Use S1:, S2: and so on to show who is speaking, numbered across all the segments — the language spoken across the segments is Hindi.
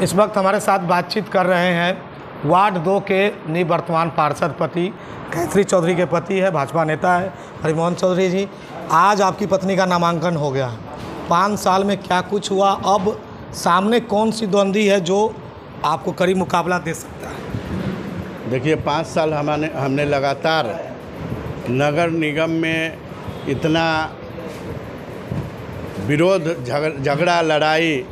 S1: इस वक्त हमारे साथ बातचीत कर रहे हैं वार्ड 2 के निवर्तमान पार्षद पति गायत्री चौधरी के पति है, भाजपा नेता है हरिमोहन चौधरी जी। आज आपकी पत्नी का नामांकन हो गया। 5 साल में क्या कुछ हुआ, अब सामने कौन सी द्वंद्वी है जो आपको करीब मुकाबला दे सकता है?
S2: देखिए, 5 साल हमने लगातार नगर निगम में इतना विरोध, झगड़ा, लड़ाई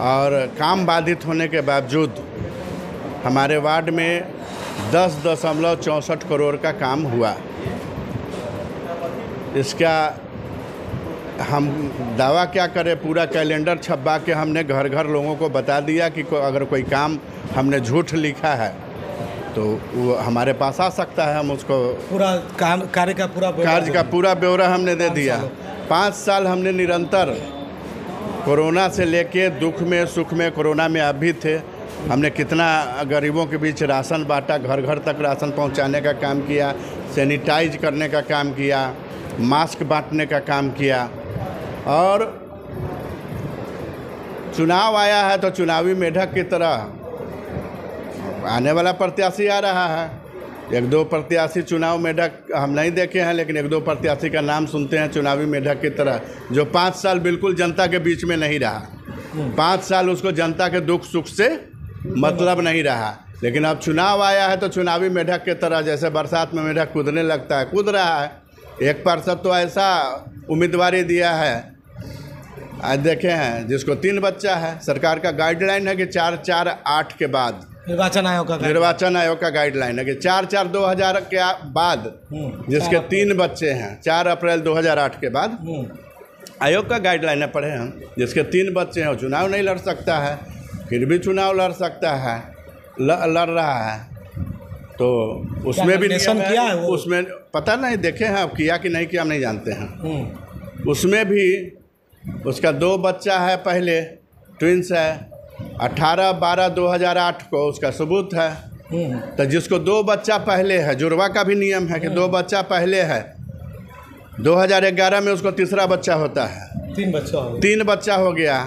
S2: और काम बाधित होने के बावजूद हमारे वार्ड में 10.64 करोड़ का काम हुआ। इसका हम दावा क्या करें, पूरा कैलेंडर छपवा के हमने घर घर लोगों को बता दिया कि अगर कोई काम हमने झूठ लिखा है तो वो हमारे पास आ सकता है। हम उसको
S1: पूरा कार्य का पूरा
S2: ब्यौरा हमने दे दिया। 5 साल हमने निरंतर कोरोना से लेके दुख में सुख में, कोरोना में आप भी थे, हमने कितना गरीबों के बीच राशन बांटा, घर घर तक राशन पहुंचाने का काम किया, सैनिटाइज करने का काम किया, मास्क बांटने का काम किया। और चुनाव आया है तो चुनावी मेढक की तरह आने वाला प्रत्याशी आ रहा है। 1-2 प्रत्याशी चुनाव मेढक हम नहीं देखे हैं, लेकिन 1-2 प्रत्याशी का नाम सुनते हैं चुनावी मेढक की तरह, जो 5 साल बिल्कुल जनता के बीच में नहीं रहा। 5 साल उसको जनता के दुख सुख से मतलब नहीं रहा। लेकिन अब चुनाव आया है तो चुनावी मेढक की तरह, जैसे बरसात में मेढक कूदने लगता है, कूद रहा है। एक पार्षद तो ऐसा उम्मीदवारी दिया है, आज देखे हैं, जिसको 3 बच्चा है। सरकार का गाइडलाइन है कि 4/4/8 के बाद, निर्वाचन आयोग का गाइडलाइन है कि 4/4/2000 के बाद जिसके 3 बच्चे हैं, 4 अप्रैल 2008 के बाद आयोग का गाइडलाइन है, पढ़े हम, जिसके 3 बच्चे हैं वो चुनाव नहीं लड़ सकता है। फिर भी चुनाव लड़ सकता है, लड़ रहा है। तो उसमें भी
S1: किया है वो?
S2: उसमें पता नहीं, देखे हैं, अब किया कि नहीं किया हम नहीं जानते हैं। उसमें भी उसका 2 बच्चा है, पहले ट्विंस है, 18/12/2008 को उसका सबूत है। तो जिसको 2 बच्चा पहले है, जुड़वा का भी नियम है कि 2 बच्चा पहले है, 2011 में उसको तीसरा बच्चा होता है, 3 बच्चा हो गया।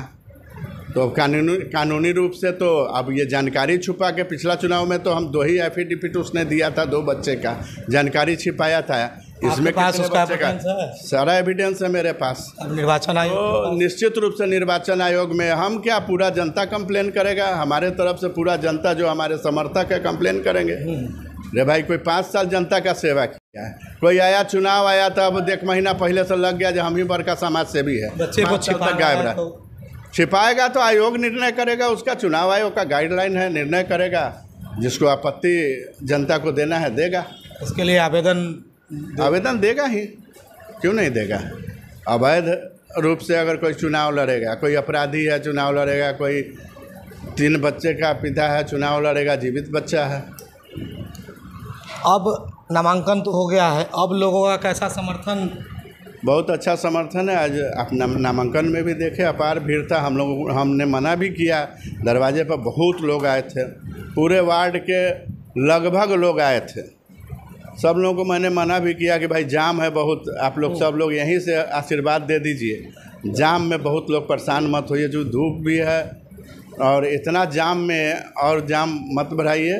S2: तो कानूनी रूप से तो अब ये जानकारी छुपा के, पिछला चुनाव में तो हम 2 ही एफिडेविट उसने दिया था, 2 बच्चे का जानकारी छिपाया था। इसमें
S1: पास उसका
S2: सारा एविडेंस है मेरे पास।
S1: अब निर्वाचन आयोग
S2: तो निश्चित रूप से निर्वाचन आयोग में हम क्या, पूरा जनता कंप्लेन करेगा, हमारे तरफ से पूरा जनता जो हमारे समर्थक है कंप्लेन करेंगे। रे भाई, कोई 5 साल जनता का सेवा किया है, कोई आया, चुनाव आया था, अब 1 महीना पहले से लग गया जो हम ही बड़का समाज सेवी है,
S1: बच्चे को
S2: छिपाएगा तो आयोग निर्णय करेगा, उसका चुनाव आयोग का गाइडलाइन है, निर्णय करेगा। जिसको आपत्ति जनता को देना है देगा,
S1: इसके लिए आवेदन
S2: देगा ही, क्यों नहीं देगा। अवैध रूप से अगर कोई चुनाव लड़ेगा, कोई अपराधी है चुनाव लड़ेगा, कोई 3 बच्चे का पिता है चुनाव लड़ेगा, जीवित बच्चा है।
S1: अब नामांकन तो हो गया है, अब लोगों का कैसा समर्थन?
S2: बहुत अच्छा समर्थन है। आज अपना नामांकन में भी देखे, अपार भीड़ था। हमने मना भी किया, दरवाजे पर बहुत लोग आए थे, पूरे वार्ड के लगभग लोग आए थे। सब लोगों को मैंने मना भी किया कि भाई जाम है बहुत, आप लोग सब लोग यहीं से आशीर्वाद दे दीजिए, जाम में बहुत लोग परेशान मत होइए, जो धूप भी है और इतना जाम में और जाम मत बढ़ाइए।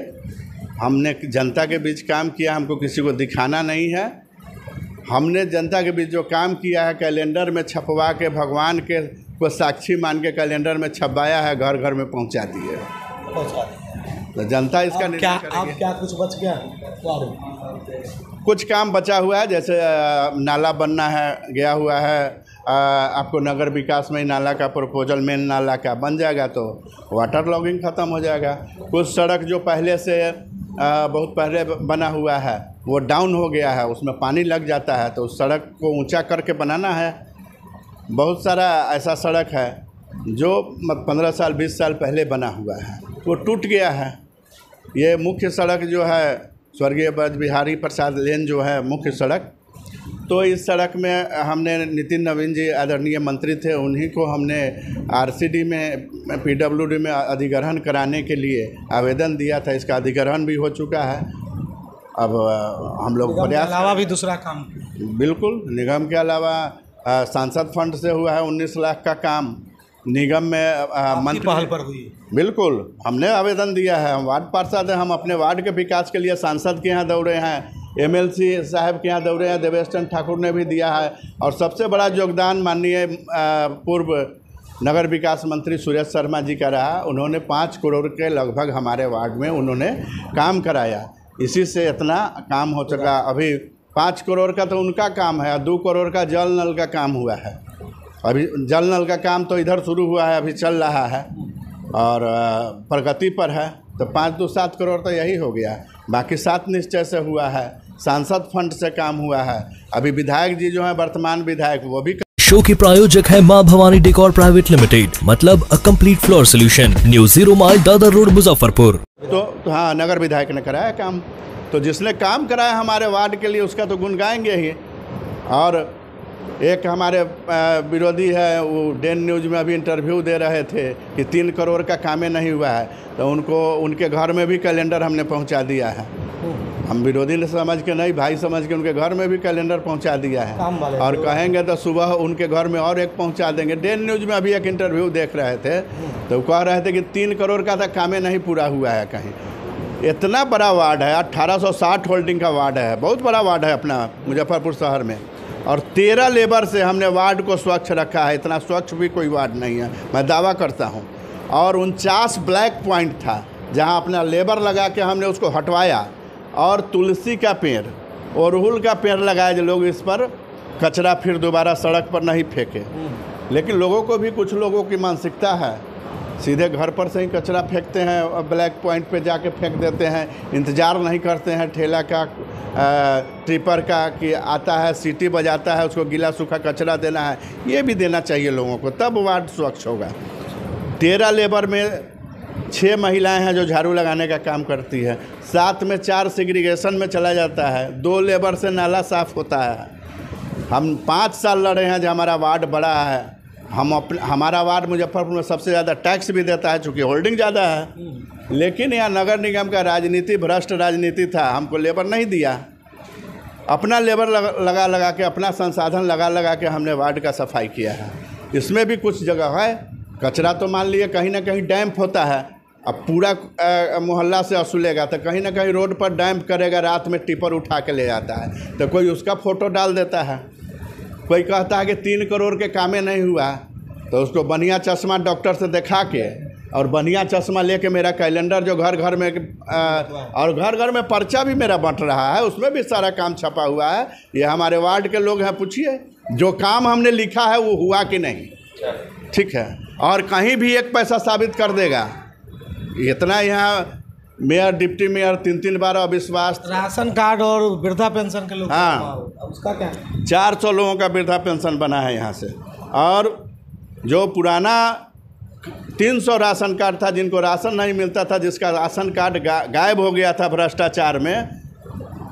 S2: हमने जनता के बीच काम किया, हमको किसी को दिखाना नहीं है। हमने जनता के बीच जो काम किया है, कैलेंडर में छपवा के, भगवान के को साक्षी मान के कैलेंडर में छपवाया है, घर घर में पहुंचा दिए। तो जनता इसका निर्णय करेगी।
S1: क्या कुछ बच गया?
S2: कुछ काम बचा हुआ है, जैसे नाला बनना है, गया हुआ है। आपको नगर विकास में नाला का प्रपोजल, मेन नाला का बन जाएगा तो वाटर लॉगिंग ख़त्म हो जाएगा। कुछ सड़क जो पहले से बहुत पहले बना हुआ है वो डाउन हो गया है, उसमें पानी लग जाता है, तो उस सड़क को ऊंचा करके बनाना है। बहुत सारा ऐसा सड़क है जो 15 साल 20 साल पहले बना हुआ है, वो टूट गया है। ये मुख्य सड़क जो है, स्वर्गीय ब्रज बिहारी प्रसाद लेन जो है मुख्य सड़क, तो इस सड़क में हमने नितिन नवीन जी आदरणीय मंत्री थे, उन्हीं को हमने आरसीडी में, पीडब्ल्यूडी में अधिग्रहण कराने के लिए आवेदन दिया था। इसका अधिग्रहण भी हो चुका है। अब हम लोग प्रयास,
S1: अलावा भी दूसरा काम,
S2: बिल्कुल निगम के अलावा सांसद फंड से हुआ है 19 लाख का काम। निगम में
S1: आपकी
S2: मंत्री
S1: पहल पर हुई?
S2: बिल्कुल, हमने आवेदन दिया है। हम वार्ड पार्षद हैं, हम अपने वार्ड के विकास के लिए सांसद के यहाँ दौड़े हैं, एमएलसी साहब के यहाँ दौड़े हैं, देवेश ठाकुर ने भी दिया है। और सबसे बड़ा योगदान माननीय पूर्व नगर विकास मंत्री सुरेश शर्मा जी का रहा। उन्होंने 5 करोड़ के लगभग हमारे वार्ड में उन्होंने काम कराया। इसी से इतना काम हो चुका। अभी 5 करोड़ का तो उनका काम है, 2 करोड़ का जल नल का काम हुआ है। अभी जल नल का काम तो इधर शुरू हुआ है, अभी चल रहा है और प्रगति पर है। तो 5 2 7 करोड़ तो यही हो गया। बाकी 7 निश्चय से हुआ है, सांसद फंड से काम हुआ है। अभी विधायक जी जो हैं वर्तमान विधायक, वो भी
S3: शो के प्रायोजक है मां भवानी डेकोर प्राइवेट लिमिटेड, मतलब a complete floor solution, new 0 mile Dadar road Muzaffarpur.
S2: तो हाँ, नगर विधायक ने कराया काम। तो जिसने काम कराया हमारे वार्ड के लिए उसका तो गुण गाएंगे ही। और एक हमारे विरोधी है, वो डेन न्यूज़ में अभी इंटरव्यू दे रहे थे कि 3 करोड़ का कामें नहीं हुआ है। तो उनको उनके घर में भी कैलेंडर हमने पहुंचा दिया है। हम विरोधी ने समझ के नहीं, भाई समझ के उनके घर में भी कैलेंडर पहुंचा दिया है। और कहेंगे तो सुबह उनके घर में और एक पहुंचा देंगे। डेन न्यूज़ में अभी एक इंटरव्यू देख रहे थे तो कह रहे थे कि 3 करोड़ का था, कामें नहीं पूरा हुआ है कहीं। इतना बड़ा वार्ड है, 1860 होल्डिंग का वार्ड है, बहुत बड़ा वार्ड है अपना मुजफ्फरपुर शहर में। और 13 लेबर से हमने वार्ड को स्वच्छ रखा है। इतना स्वच्छ भी कोई वार्ड नहीं है, मैं दावा करता हूँ। और 49 ब्लैक पॉइंट था जहाँ अपना लेबर लगा के हमने उसको हटवाया। और तुलसी का पेड़, अड़हुल का पेड़ लगाया जो लोग इस पर कचरा फिर दोबारा सड़क पर नहीं फेंके। लेकिन लोगों को भी, कुछ लोगों की मानसिकता है, सीधे घर पर से ही कचरा फेंकते हैं और ब्लैक पॉइंट पे जाके फेंक देते हैं। इंतज़ार नहीं करते हैं ठेला का, ट्रिपर का कि आता है, सीटी बजाता है, उसको गीला सूखा कचरा देना है। ये भी देना चाहिए लोगों को, तब वार्ड स्वच्छ होगा। 13 लेबर में 6 महिलाएं हैं जो झाड़ू लगाने का काम करती है। 7 में 4 सेग्रीगेशन में चला जाता है। 2 लेबर से नाला साफ़ होता है। हम 5 साल लड़े हैं जो हमारा वार्ड बड़ा है। हमारा वार्ड मुजफ्फरपुर में सबसे ज़्यादा टैक्स भी देता है, चूँकि होल्डिंग ज़्यादा है। लेकिन यहाँ नगर निगम का राजनीति, भ्रष्ट राजनीति था। हमको लेबर नहीं दिया, अपना लेबर लगा के, अपना संसाधन लगा के हमने वार्ड का सफाई किया है। इसमें भी कुछ जगह है कचरा, तो मान लिए कहीं ना कहीं डैम्प होता है। अब पूरा मोहल्ला से असूलेगा तो कहीं ना कहीं रोड पर डैम्प करेगा, रात में टिपर उठा के ले जाता है। तो कोई उसका फ़ोटो डाल देता है, कोई कहता है कि 3 करोड़ के कामें नहीं हुआ, तो उसको बढ़िया चश्मा डॉक्टर से दिखा के और बढ़िया चश्मा लेके मेरा कैलेंडर जो घर घर में और घर घर में पर्चा भी मेरा बंट रहा है, उसमें भी सारा काम छपा हुआ है। ये हमारे वार्ड के लोग हैं, पूछिए जो काम हमने लिखा है वो हुआ कि नहीं। ठीक है, और कहीं भी 1 पैसा साबित कर देगा। इतना यहाँ मेयर, डिप्टी मेयर 3-3 बार अविश्वास।
S1: राशन कार्ड और वृद्धा पेंशन के लोग,
S2: हाँ,
S1: उसका क्या?
S2: 400 लोगों का वृद्धा पेंशन बना है यहाँ से। और जो पुराना 300 राशन कार्ड था, जिनको राशन नहीं मिलता था, जिसका राशन कार्ड गायब हो गया था भ्रष्टाचार में,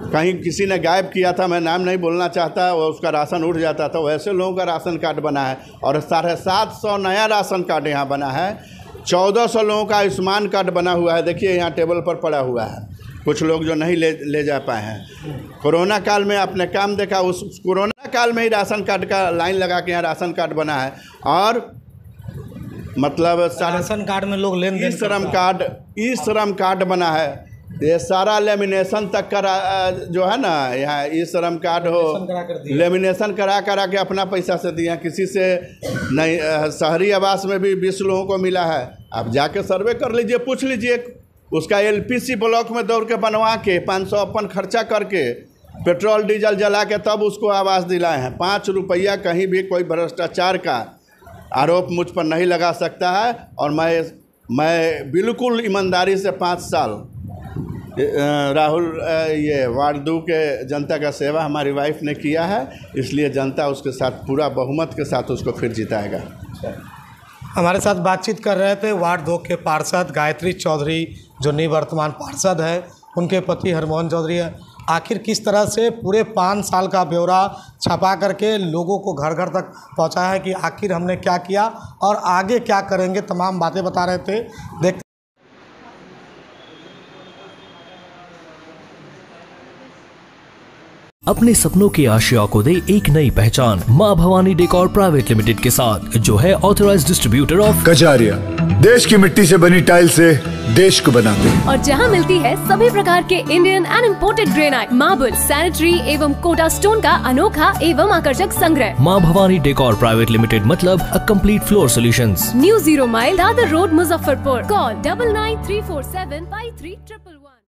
S2: कहीं किसी ने गायब किया था, मैं नाम नहीं बोलना चाहता, और उसका राशन उड़ जाता था, वैसे लोगों का राशन कार्ड बना है। और 750 नया राशन कार्ड यहाँ बना है। 1400 लोगों का आयुष्मान कार्ड बना हुआ है। देखिए यहाँ टेबल पर पड़ा हुआ है, कुछ लोग जो नहीं ले जा पाए हैं। कोरोना काल में आपने काम देखा, उस कोरोना काल में ही राशन कार्ड का लाइन लगा के यहाँ राशन कार्ड बना है। और मतलब
S1: राशन कार्ड में लोग लेन देन,
S2: ई श्रम कार्ड बना है। ये सारा लेमिनेशन तक का जो है ना, यहाँ ई श्रम कार्ड हो, लेमिनेशन करा के अपना पैसा से दिया, किसी से नहीं। शहरी आवास में भी 20 लोगों को मिला है। आप जाके सर्वे कर लीजिए, पूछ लीजिए। उसका LPC ब्लॉक में दौड़ के बनवा के 500 अपन खर्चा करके पेट्रोल डीजल जला के तब उसको आवास दिलाए हैं। 5 रुपया कहीं भी कोई भ्रष्टाचार का आरोप मुझ पर नहीं लगा सकता है। और मैं बिल्कुल ईमानदारी से 5 साल राहुल ये वार्ड 2 के जनता का सेवा हमारी वाइफ ने किया है, इसलिए जनता उसके साथ पूरा बहुमत के साथ उसको फिर जिताएगा।
S1: हमारे साथ बातचीत कर रहे थे वार्ड 2 के पार्षद गायत्री चौधरी, जो निवर्तमान पार्षद है, उनके पति हरमोहन चौधरी है। आखिर किस तरह से पूरे 5 साल का ब्यौरा छपा करके लोगों को घर घर तक पहुंचाया है कि आखिर हमने क्या किया और आगे क्या करेंगे, तमाम बातें बता रहे थे। देखते
S3: अपने सपनों के आशिया को दे एक नई पहचान माँ भवानी डेकोर प्राइवेट लिमिटेड के साथ, जो है ऑथराइज्ड डिस्ट्रीब्यूटर ऑफ
S4: कजारिया। देश की मिट्टी से बनी टाइल से देश को बनाते हैं।
S5: और जहां मिलती है सभी प्रकार के Indian and imported granite, marble, sanitary एवं कोटा स्टोन का अनोखा एवं आकर्षक संग्रह।
S3: माँ भवानी डेकोर प्राइवेट लिमिटेड मतलब a complete floor solutions.
S5: New 0 mile Dadar road, Muzaffarpur. Call 9934753000।